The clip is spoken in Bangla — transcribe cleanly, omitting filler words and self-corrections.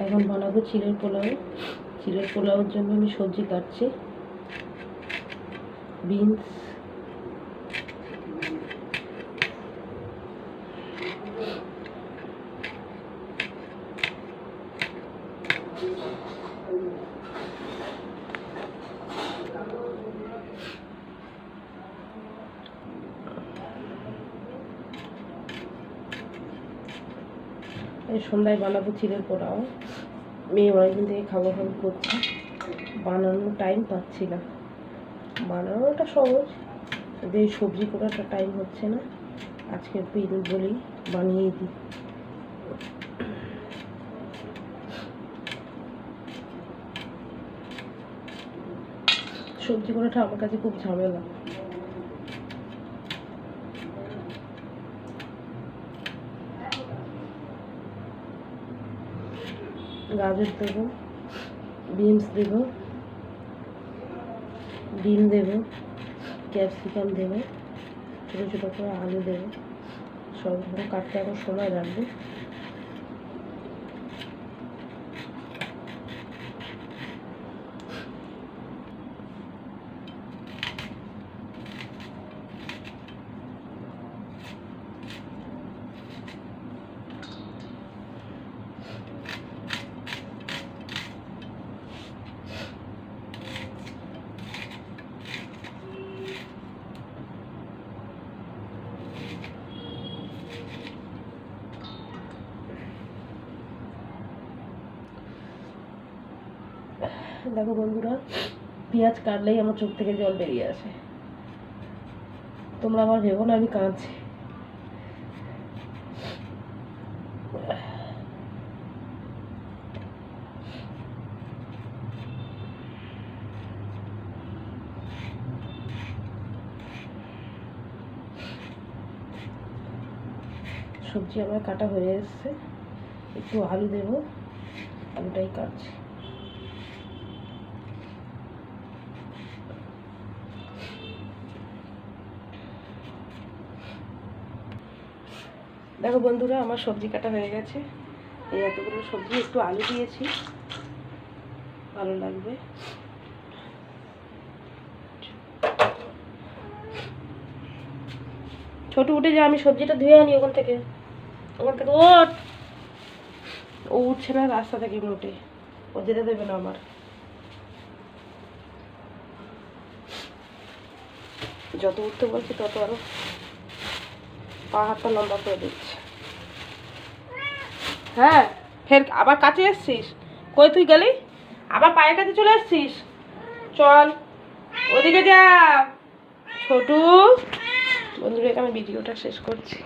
এখন বানাবো চিড়ের পোলাও। চিড়ের পোলাওর জন্য আমি সবজি কাটছি। বিনস, সন্ধ্যায় বানাবো চিড়ের পোলাও। মেয়ে অনেকদিন থেকে খাবো খাবো করছে, বানানোর টাইম পাচ্ছি না। বানানোটা সহজ, কিন্তু এই সবজি করাটা টাইম হচ্ছে না। আজকে বলি বানিয়ে দিই। সবজি করাটা আমার কাছে খুব ঝামেলা। গাজর দেবো, বিনস দেবো, ডিম দেবো, ক্যাপসিকাম দেবো, ছোটো ছোটো করে আলু দেবো। সবগুলো কাটতে এখন সময় লাগবে। দেখো বন্ধুরা, পেঁয়াজ কাটলেই আমার চোখ থেকে জল বেরিয়ে আসে। তোমরা আবার ভেবো না আমি কাঁদছি। সবজি আমার কাটা হয়ে এসছে, একটু আলু দেবো, আলুটাই কাটছি। দেখো বন্ধুরা, আমার সবজি কাটা হয়ে গেছে। এই এতগুলো সবজি, একটু আলু দিয়েছি, ভালো লাগবে। ছোট উঠে যা, আমি সবজিটা ধুয়ে আনি ওখান থেকে। ওঠ, ও উঠছে না রাস্তা থেকে মোটে, ও যেতে দেবে না আমার। যত উঠতে বলছি তত আরো পা হাতটা লম্বা করে দিচ্ছে। হ্যাঁ, ফের আবার কাছে এসছিস? কই তুই গেলি? আবার পায়ের কাছে চলে এসছিস? চল ওদিকে যা ছোটু। বন্ধুরা, আমি ভিডিওটা শেষ করছি।